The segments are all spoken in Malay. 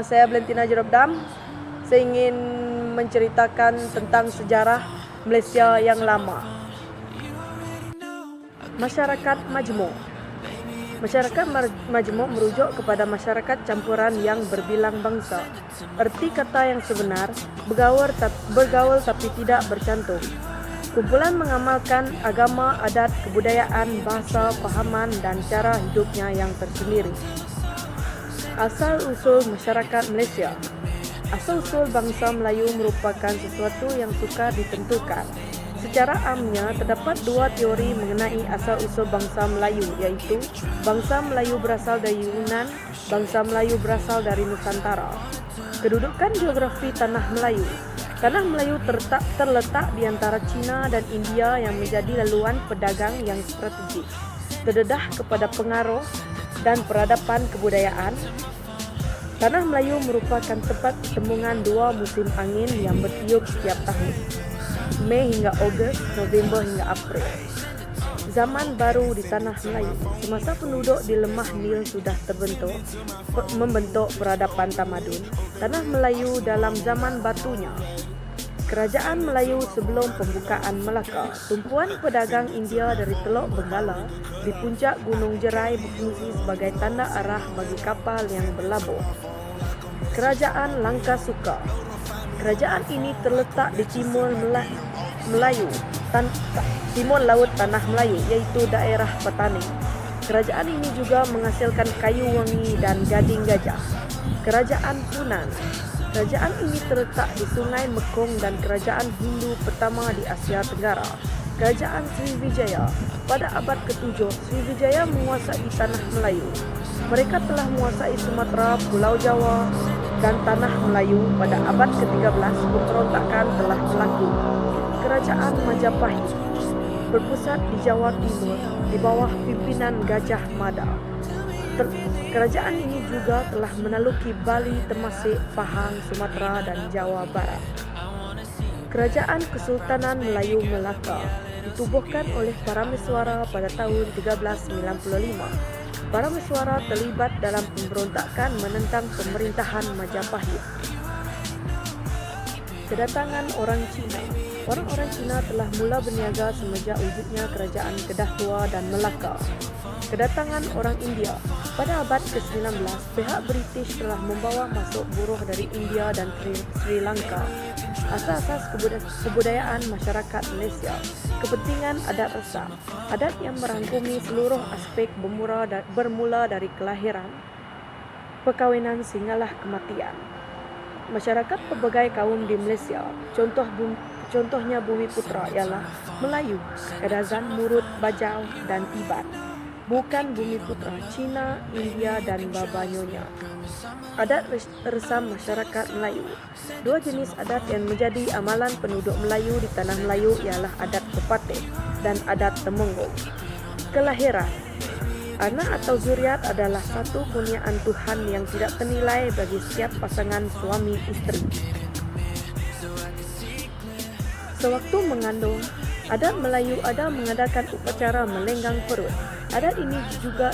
saya Valentina Jerobdam. Saya ingin menceritakan tentang sejarah Malaysia yang lama. Masyarakat majmuk. Masyarakat majmuk merujuk kepada masyarakat campuran yang berbilang bangsa. Erti kata yang sebenar, bergaul tapi tidak bercantum. Kumpulan mengamalkan agama, adat, kebudayaan, bahasa, fahaman dan cara hidupnya yang tersendiri. Asal-usul masyarakat Malaysia. Asal-usul bangsa Melayu merupakan sesuatu yang sukar ditentukan. Secara amnya, terdapat dua teori mengenai asal-usul bangsa Melayu, iaitu bangsa Melayu berasal dari Yunan, bangsa Melayu berasal dari Nusantara. Kedudukan geografi Tanah Melayu. Tanah Melayu terletak di antara China dan India yang menjadi laluan pedagang yang strategis. Terdedah kepada pengaruh dan peradaban kebudayaan. Tanah Melayu merupakan tempat pertemuan dua musim angin yang bertiup setiap tahun, Mei hingga Ogos, November hingga April. Zaman baru di Tanah Melayu. Semasa penduduk di lemah Nil sudah membentuk peradaban tamadun. Tanah Melayu dalam zaman batunya. Kerajaan Melayu sebelum pembukaan Melaka. Tumpuan pedagang India dari Teluk Benggala di puncak Gunung Jerai berfungsi sebagai tanda arah bagi kapal yang berlabuh. Kerajaan Langkasuka. Kerajaan ini terletak di timur timur laut Tanah Melayu, iaitu daerah petani. Kerajaan ini juga menghasilkan kayu wangi dan gading gajah. Kerajaan Punan. Kerajaan ini terletak di Sungai Mekong dan kerajaan Hindu pertama di Asia Tenggara. Kerajaan Sriwijaya. Pada abad ke-7, Sriwijaya menguasai Tanah Melayu. Mereka telah menguasai Sumatera, Pulau Jawa, dan Tanah Melayu. Pada abad ke-13, pemberontakan telah berlaku. Kerajaan Majapahit berpusat di Jawa Timur di bawah pimpinan Gajah Mada. Kerajaan ini juga telah menaluki Bali, Temasek, Pahang, Sumatera dan Jawa Barat. Kerajaan Kesultanan Melayu Melaka ditubuhkan oleh Parameswara pada tahun 1395. Parameswara terlibat dalam pemberontakan menentang pemerintahan Majapahit. Kedatangan orang Cina. Orang-orang Cina telah mula berniaga semenjak wujudnya kerajaan Kedah Tua dan Melaka. Kedatangan orang India. Pada abad ke-19, pihak British telah membawa masuk buruh dari India dan Sri Lanka. Asas-asas kebudayaan masyarakat Malaysia. Kepentingan adat resam. Adat yang merangkumi seluruh aspek bermula dari kelahiran, perkahwinan sehinggalah kematian. Masyarakat pelbagai kaum di Malaysia. Contohnya Bumiputra ialah Melayu, Kadazan, Murut, Bajau dan Tibat. Bukan Bumiputra, Cina, India dan Babanyonya. Adat resam masyarakat Melayu. Dua jenis adat yang menjadi amalan penduduk Melayu di Tanah Melayu ialah adat Pepatih dan adat Temenggung. Kelahiran. Anak atau zuriat adalah satu kurniaan Tuhan yang tidak ternilai bagi setiap pasangan suami isteri. Sewaktu mengandung, adat Melayu ada mengadakan upacara melenggang perut. Adat ini juga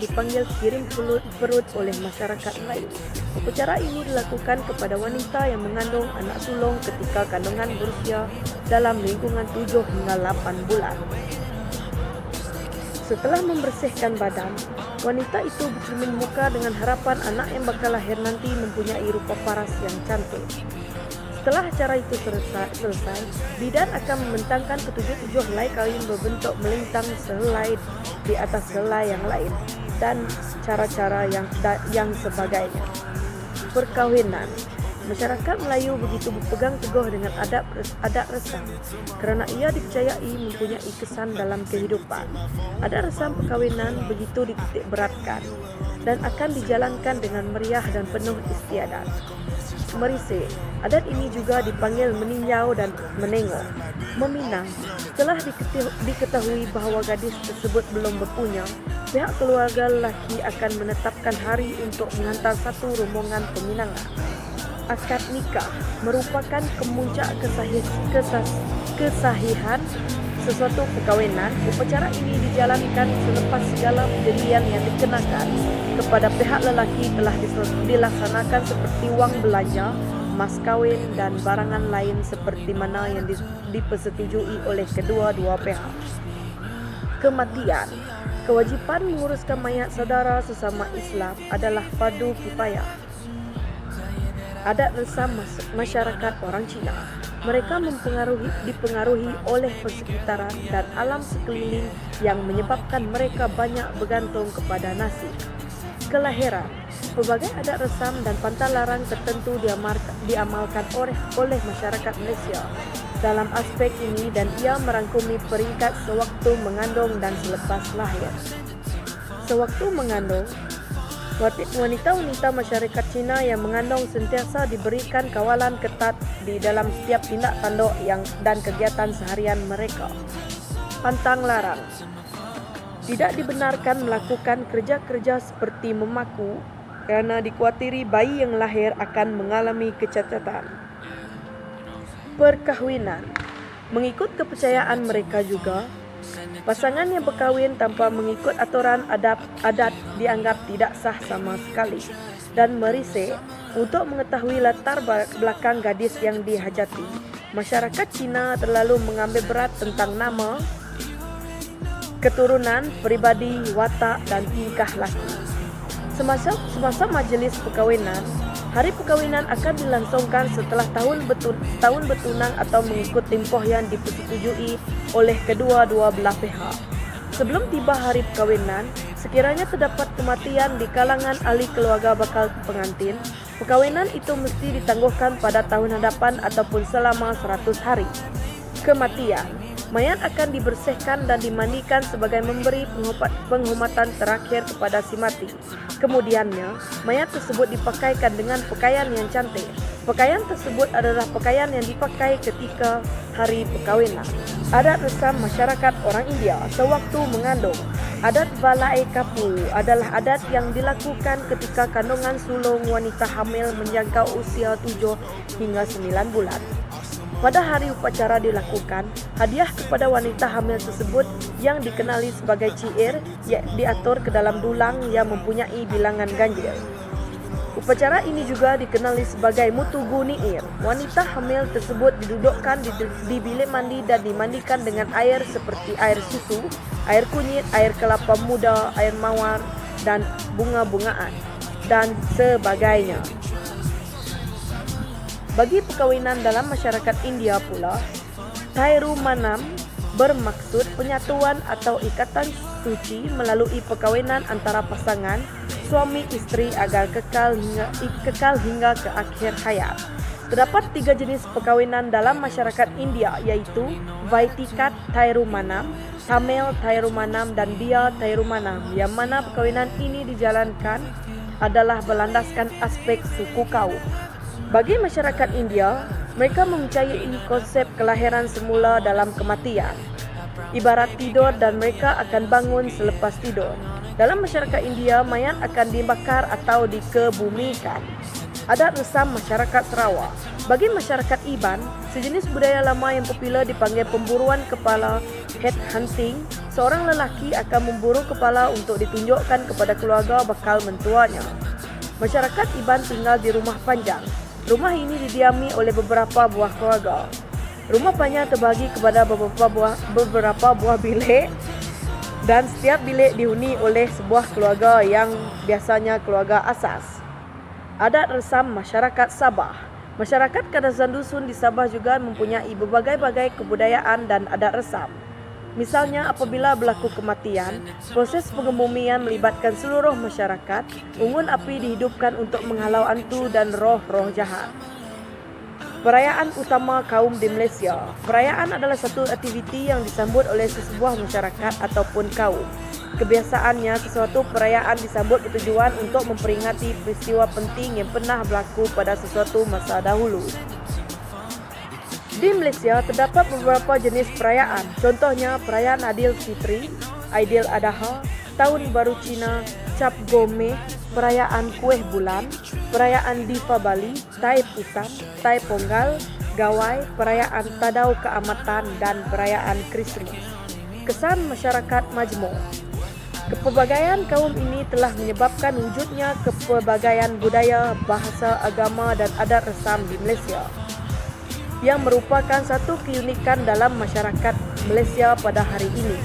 dipanggil kirim perut oleh masyarakat Melayu. Upacara ini dilakukan kepada wanita yang mengandung anak sulung ketika kandungan berusia dalam lingkungan 7 hingga 8 bulan. Setelah membersihkan badan, wanita itu bercermin muka dengan harapan anak yang bakal lahir nanti mempunyai rupa paras yang cantik. Setelah acara itu selesai, bidan akan membentangkan ketujuh helai kawin berbentuk melintang sehelai di atas helai yang lain dan cara-cara yang sebagainya. Perkahwinan. Masyarakat Melayu begitu berpegang teguh dengan adat resam kerana ia dipercayai mempunyai kesan dalam kehidupan. Adat resam perkahwinan begitu dititik beratkan dan akan dijalankan dengan meriah dan penuh istiadat. Merisik. Adat ini juga dipanggil meninjau dan menengok. Meminang. Setelah diketahui bahawa gadis tersebut belum berpunya, pihak keluarga lelaki akan menetapkan hari untuk menghantar satu rombongan peminangan. Akad nikah merupakan kemuncak kesahihan sesuatu perkawinan, upacara ini dijalankan selepas segala perjanjian yang dikenakan kepada pihak lelaki telah dilaksanakan seperti wang belanja, mas kawin dan barangan lain seperti mana yang dipersetujui oleh kedua-dua pihak. Kematian. Kewajipan menguruskan mayat saudara sesama Islam adalah fardu kifayah. Adat resam masyarakat orang Cina. Mereka dipengaruhi oleh persekitaran dan alam sekeliling yang menyebabkan mereka banyak bergantung kepada nasib. Kelahiran. Pelbagai adat resam dan pantang larang tertentu diamalkan oleh masyarakat Malaysia dalam aspek ini, dan ia merangkumi peringkat sewaktu mengandung dan selepas lahir. Sewaktu mengandung, wanita-wanita masyarakat Cina yang mengandung sentiasa diberikan kawalan ketat di dalam setiap tindak tanduk dan kegiatan seharian mereka. Pantang larang. Tidak dibenarkan melakukan kerja-kerja seperti memaku kerana dikuatiri bayi yang lahir akan mengalami kecacatan. Perkahwinan. Mengikut kepercayaan mereka juga, pasangan yang berkahwin tanpa mengikut aturan adat dianggap tidak sah sama sekali dan merisik. Untuk mengetahui latar belakang gadis yang dihajati, masyarakat Cina terlalu mengambil berat tentang nama, keturunan, peribadi, watak dan tingkah laku. Semasa majlis perkahwinan, hari perkahwinan akan dilangsungkan setelah tahun bertunang atau mengikut tempoh yang dipersetujui oleh kedua-dua belah pihak. Sebelum tiba hari perkahwinan, sekiranya terdapat kematian di kalangan ahli keluarga bakal pengantin, perkahwinan itu mesti ditangguhkan pada tahun hadapan ataupun selama 100 hari. Kematian. Mayat akan dibersihkan dan dimandikan sebagai memberi penghormatan terakhir kepada si mati. Kemudiannya, mayat tersebut dipakaikan dengan pakaian yang cantik. Pakaian tersebut adalah pakaian yang dipakai ketika hari perkahwinan. Adat resam masyarakat orang India sewaktu mengandung. Adat balai kapu adalah adat yang dilakukan ketika kandungan sulung wanita hamil menjangkau usia 7 hingga 9 bulan. Pada hari upacara dilakukan, hadiah kepada wanita hamil tersebut yang dikenali sebagai ciir diatur ke dalam dulang yang mempunyai bilangan ganjil. Upacara ini juga dikenali sebagai mutugu niir. Wanita hamil tersebut didudukkan di bilik mandi dan dimandikan dengan air seperti air susu, air kunyit, air kelapa muda, air mawar dan bunga-bungaan dan sebagainya. Bagi perkahwinan dalam masyarakat India pula, Thairumanam bermaksud penyatuan atau ikatan suci melalui perkahwinan antara pasangan suami isteri agar kekal hingga ke akhir hayat. Terdapat 3 jenis perkahwinan dalam masyarakat India, iaitu Vaitikat Thairumanam, Tamil Thairumanam dan Dia Thairumanam, yang mana perkahwinan ini dijalankan adalah berlandaskan aspek suku kaum. Bagi masyarakat India, mereka mempercayai konsep kelahiran semula dalam kematian, ibarat tidur dan mereka akan bangun selepas tidur. Dalam masyarakat India, mayat akan dibakar atau dikebumikan. Adat resam masyarakat Sarawak. Bagi masyarakat Iban, sejenis budaya lama yang popular dipanggil pemburuan kepala, head hunting. Seorang lelaki akan memburu kepala untuk ditunjukkan kepada keluarga bakal mentuanya. Masyarakat Iban tinggal di rumah panjang. Rumah ini didiami oleh beberapa buah keluarga. Rumah panjang terbagi kepada beberapa buah bilik dan setiap bilik dihuni oleh sebuah keluarga yang biasanya keluarga asas. Adat resam masyarakat Sabah. Masyarakat Kadazan Dusun di Sabah juga mempunyai berbagai-bagai kebudayaan dan adat resam. Misalnya, apabila berlaku kematian, proses pengebumian melibatkan seluruh masyarakat. Unggun api dihidupkan untuk menghalau hantu dan roh-roh jahat. Perayaan utama kaum di Malaysia. Perayaan adalah satu aktiviti yang disambut oleh sesebuah masyarakat ataupun kaum. Kebiasaannya, sesuatu perayaan disambut bertujuan untuk memperingati peristiwa penting yang pernah berlaku pada sesuatu masa dahulu. Di Malaysia terdapat beberapa jenis perayaan. Contohnya perayaan Aidilfitri, Aidil Adha, Tahun Baru Cina, Cap Gomeh, perayaan Kuih Bulan, perayaan Difabali, Tai Pusat, Tai Ponggal, gawai, perayaan Tadau Keamatan dan perayaan Krismas. Kesan masyarakat majmuk. Kepelbagaian kaum ini telah menyebabkan wujudnya kepelbagaian budaya, bahasa, agama dan adat resam di Malaysia, yang merupakan satu keunikan dalam masyarakat Malaysia pada hari ini.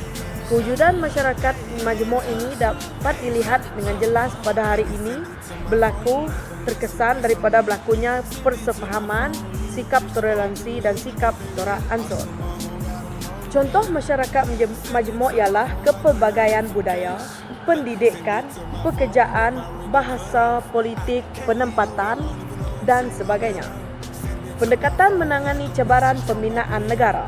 Kewujudan masyarakat majmuk ini dapat dilihat dengan jelas pada hari ini berlaku terkesan daripada berlakunya persefahaman, sikap toleransi dan sikap tolak ansur. Contoh masyarakat majmuk ialah kepelbagaian budaya, pendidikan, pekerjaan, bahasa, politik, penempatan dan sebagainya. Pendekatan menangani cabaran pembinaan negara.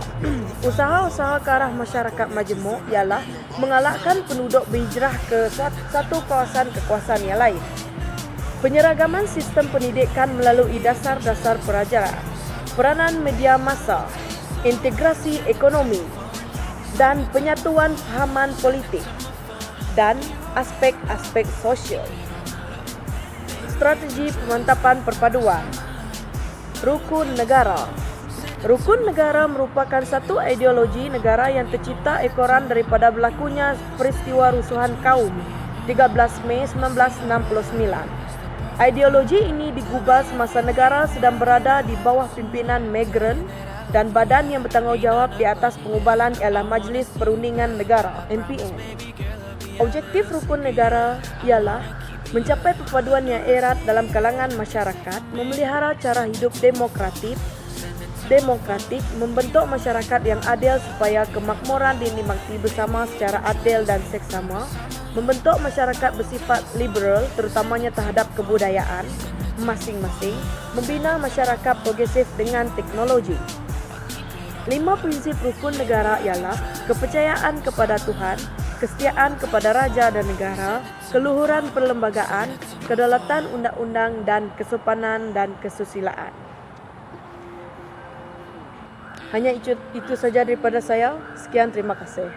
Usaha-usaha ke arah masyarakat majmuk ialah mengalahkan penduduk berhijrah ke satu kawasan ke kawasan yang lain. Penyeragaman sistem pendidikan melalui dasar-dasar pelajaran, peranan media massa, integrasi ekonomi dan penyatuan fahaman politik dan aspek-aspek sosial. Strategi pemantapan perpaduan. Rukun negara. Rukun negara merupakan satu ideologi negara yang tercipta ekoran daripada berlakunya peristiwa rusuhan kaum 13 Mei 1969. Ideologi ini digubal semasa negara sedang berada di bawah pimpinan migran dan badan yang bertanggungjawab di atas pengubalan ialah Majlis Perundingan Negara (MPN). Objektif rukun negara ialah mencapai perpaduan yang erat dalam kalangan masyarakat, memelihara cara hidup demokratik, membentuk masyarakat yang adil supaya kemakmuran dinikmati bersama secara adil dan seksama, membentuk masyarakat bersifat liberal terutamanya terhadap kebudayaan masing-masing, membina masyarakat progresif dengan teknologi. 5 prinsip rukun negara ialah kepercayaan kepada Tuhan, kesetiaan kepada raja dan negara, keluhuran perlembagaan, kedaulatan undang-undang dan kesopanan dan kesusilaan. Hanya itu saja daripada saya. Sekian, terima kasih.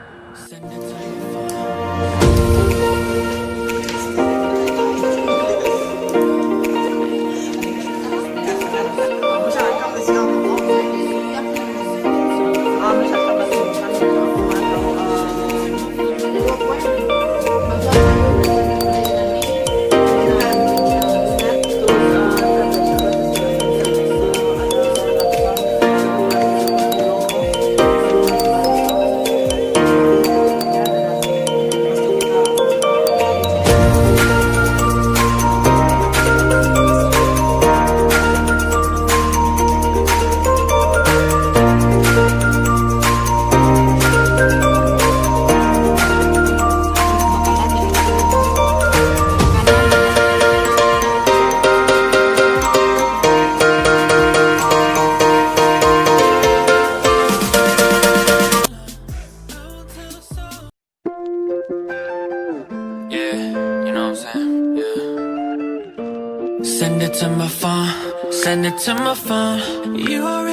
Send it to my phone, send it to my phone. You already